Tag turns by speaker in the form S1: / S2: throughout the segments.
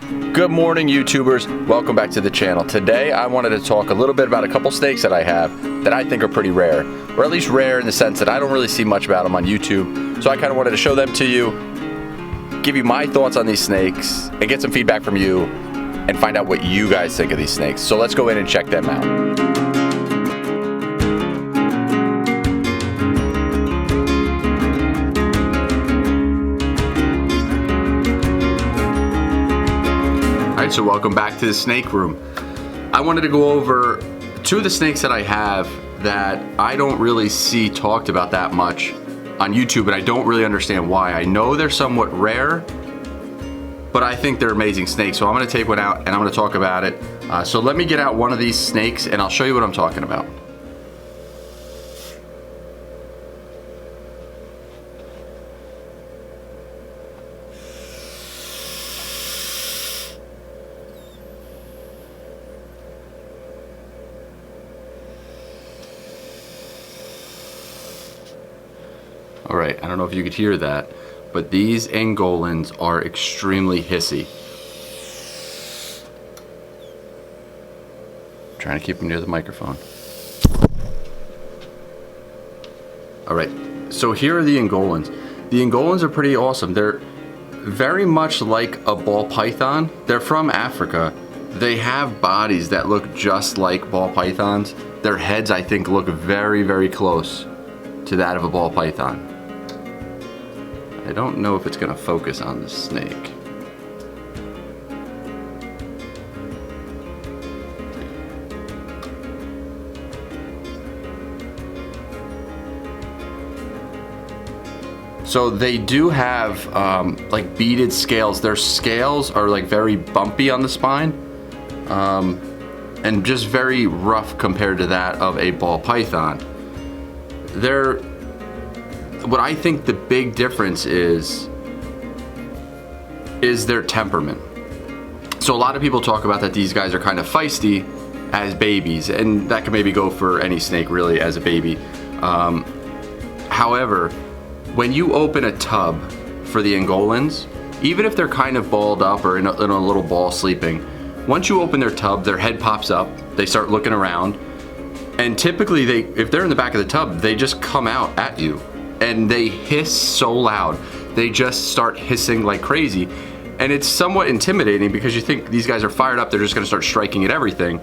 S1: Good morning, YouTubers. Welcome back to the channel. Today I wanted to talk a little bit about a couple snakes that I have that I think are pretty rare, or at least rare in the sense that I don't really see much about them on YouTube. So I kind of wanted to show them to you, give you my thoughts on these snakes, and get some feedback from you, and find out what you guys think of these snakes. So let's go in and check them out. Alright, so welcome back to the snake room. I wanted to go over two of the snakes that I have that I don't really see talked about that much on YouTube, and I don't really understand why. I know they're somewhat rare, but I think they're amazing snakes. So I'm going to take one out and I'm going to talk about it. So let me get out one of these snakes and I'll show you what I'm talking about. All right, I don't know if you could hear that, but these Angolans are extremely hissy. I'm trying to keep them near the microphone. All right, so here are the Angolans. The Angolans are pretty awesome. They're very much like a ball python. They're from Africa. They have bodies that look just like ball pythons. Their heads, I think, look very, very close to that of a ball python. I don't know if it's going to focus on the snake. So they do have like beaded scales. Their scales are like very bumpy on the spine and just very rough compared to that of a ball python. What I think the big difference is their temperament. So a lot of people talk about that these guys are kind of feisty as babies, and that can maybe go for any snake really as a baby. However, when you open a tub for the Angolans, even if they're kind of balled up or in a little ball sleeping, once you open their tub, their head pops up, they start looking around, and typically if they're in the back of the tub, they just come out at you. And they hiss so loud. They just start hissing like crazy. And it's somewhat intimidating because you think these guys are fired up, they're just gonna start striking at everything.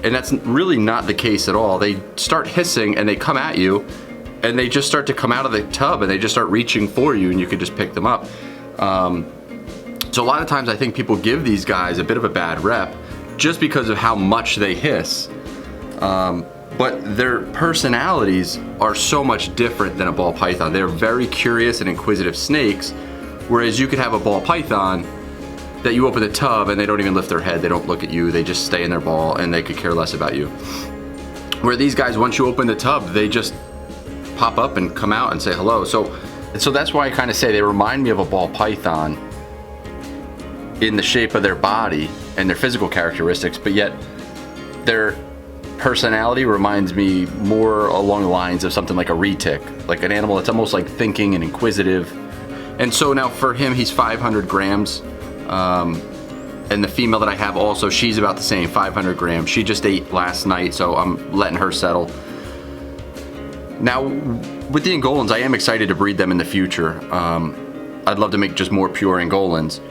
S1: And that's really not the case at all. They start hissing and they come at you, and they just start to come out of the tub and they just start reaching for you, and you can just pick them up. So a lot of times I think people give these guys a bit of a bad rep just because of how much they hiss. But their personalities are so much different than a ball python. They're very curious and inquisitive snakes, whereas you could have a ball python that you open the tub and they don't even lift their head, they don't look at you, they just stay in their ball and they could care less about you. Where these guys, once you open the tub, they just pop up and come out and say hello. So that's why I kind of say they remind me of a ball python in the shape of their body and their physical characteristics, but yet their personality reminds me more along the lines of something like a retic, like an animal that's almost like thinking and inquisitive. And so now for him, he's 500 grams. And the female that I have also, she's about the same, 500 grams. She just ate last night, so I'm letting her settle. Now, with the Angolans, I am excited to breed them in the future. I'd love to make just more pure Angolans.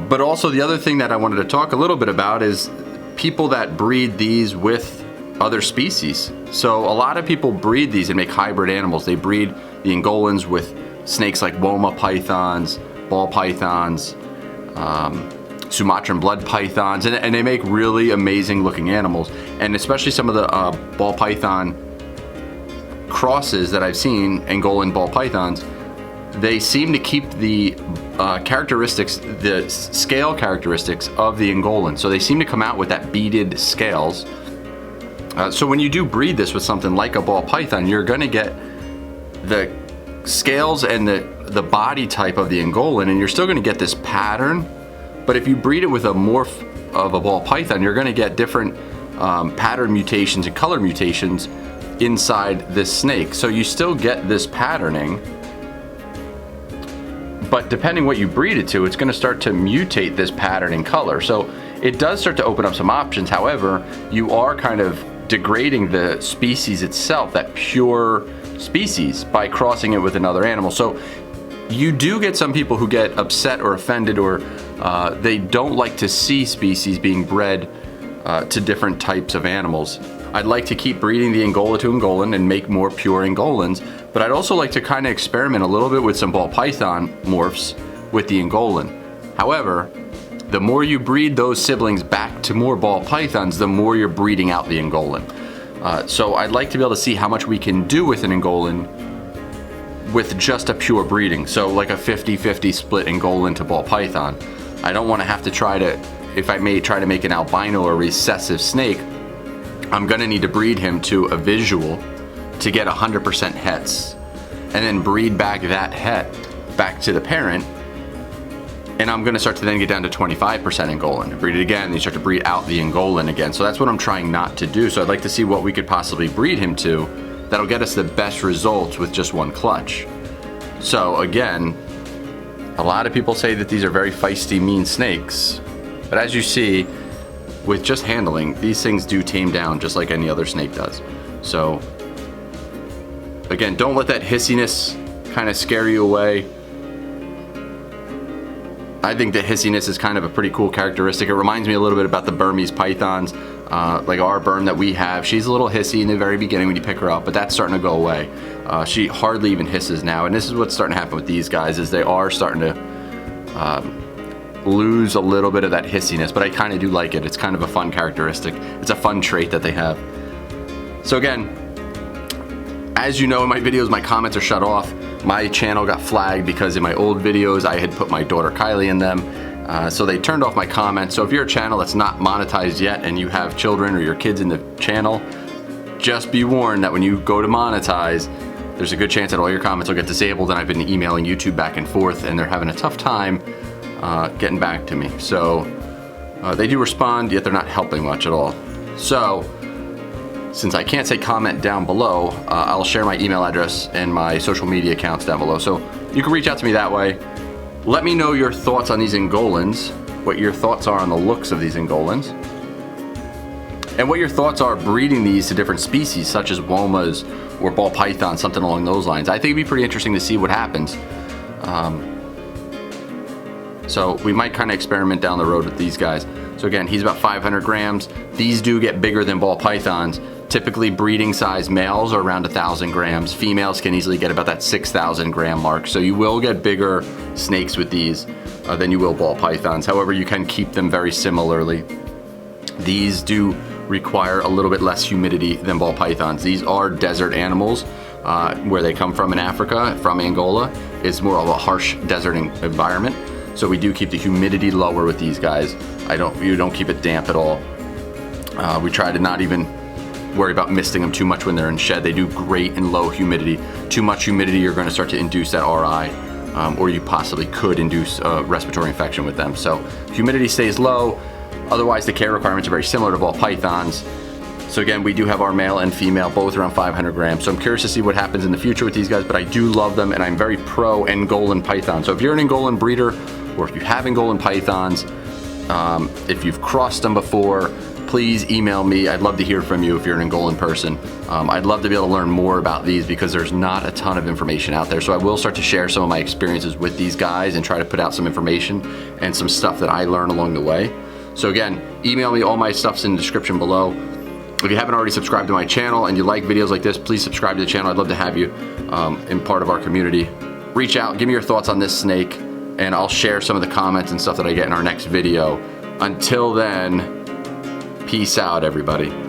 S1: But also the other thing that I wanted to talk a little bit about is people that breed these with other species. So a lot of people breed these and make hybrid animals. They breed the Angolans with snakes like Woma pythons, ball pythons, Sumatran blood pythons, and they make really amazing looking animals. And especially some of the ball python crosses that I've seen, Angolan ball pythons, they seem to keep the characteristics, the scale characteristics of the Angolan. So they seem to come out with that beaded scales. So when you do breed this with something like a ball python, you're gonna get the scales and the body type of the Angolan, and you're still gonna get this pattern. But if you breed it with a morph of a ball python, you're gonna get different pattern mutations and color mutations inside this snake. So you still get this patterning, but depending what you breed it to, it's going to start to mutate this pattern in color. So it does start to open up some options. However, you are kind of degrading the species itself, that pure species, by crossing it with another animal. So you do get some people who get upset or offended, or they don't like to see species being bred to different types of animals. I'd like to keep breeding the Angola to Angolan and make more pure Angolans, but I'd also like to kind of experiment a little bit with some ball python morphs with the Angolan. However, the more you breed those siblings back to more ball pythons, the more you're breeding out the Angolan. So I'd like to be able to see how much we can do with an Angolan with just a pure breeding. So like a 50-50 split Angolan to ball python. I don't want to have to try to, if I may try to make an albino or recessive snake, I'm gonna need to breed him to a visual to get 100% hets, and then breed back that het back to the parent, and I'm gonna start to then get down to 25% Angolan. Breed it again, and you start to breed out the Angolan again. So that's what I'm trying not to do. So I'd like to see what we could possibly breed him to that'll get us the best results with just one clutch. So again, a lot of people say that these are very feisty, mean snakes, but as you see, with just handling, these things do tame down just like any other snake does. So again, don't let that hissiness kind of scare you away. I think that hissiness is kind of a pretty cool characteristic. It reminds me a little bit about the Burmese pythons, like our Burm that we have. She's a little hissy in the very beginning when you pick her up, but that's starting to go away. She hardly even hisses now, and this is what's starting to happen with these guys, is they are starting to lose a little bit of that hissiness, but I kind of do like it. It's kind of a fun characteristic. It's a fun trait that they have. So again, as you know, in my videos, my comments are shut off. My channel got flagged because in my old videos, I had put my daughter Kylie in them. So they turned off my comments. So if you're a channel that's not monetized yet and you have children or your kids in the channel, just be warned that when you go to monetize, there's a good chance that all your comments will get disabled, and I've been emailing YouTube back and forth, and they're having a tough time getting back to me. So they do respond, yet they're not helping much at all. So since I can't say comment down below, I'll share my email address and my social media accounts down below. So you can reach out to me that way. Let me know your thoughts on these Angolans, what your thoughts are on the looks of these Angolans, and what your thoughts are breeding these to different species such as womas or ball python, something along those lines. I think it'd be pretty interesting to see what happens. So we might kind of experiment down the road with these guys. So again, he's about 500 grams. These do get bigger than ball pythons. Typically breeding size males are around 1,000 grams. Females can easily get about that 6,000 gram mark. So you will get bigger snakes with these than you will ball pythons. However, you can keep them very similarly. These do require a little bit less humidity than ball pythons. These are desert animals. Where they come from in Africa, from Angola, is more of a harsh desert environment. So we do keep the humidity lower with these guys. You don't keep it damp at all. We try to not even worry about misting them too much when they're in shed. They do great in low humidity. Too much humidity, you're going to start to induce that RI, or you possibly could induce respiratory infection with them. So humidity stays low. Otherwise, the care requirements are very similar to ball pythons. So again, we do have our male and female, both around 500 grams. So I'm curious to see what happens in the future with these guys, but I do love them, and I'm very pro Angolan python. So if you're an Angolan breeder, or if you have Angolan pythons, if you've crossed them before, please email me. I'd love to hear from you if you're an Angolan person. I'd love to be able to learn more about these because there's not a ton of information out there. So I will start to share some of my experiences with these guys and try to put out some information and some stuff that I learn along the way. So again, email me. All my stuff's in the description below. If you haven't already subscribed to my channel and you like videos like this, please subscribe to the channel. I'd love to have you in part of our community. Reach out, give me your thoughts on this snake, and I'll share some of the comments and stuff that I get in our next video. Until then, peace out, everybody.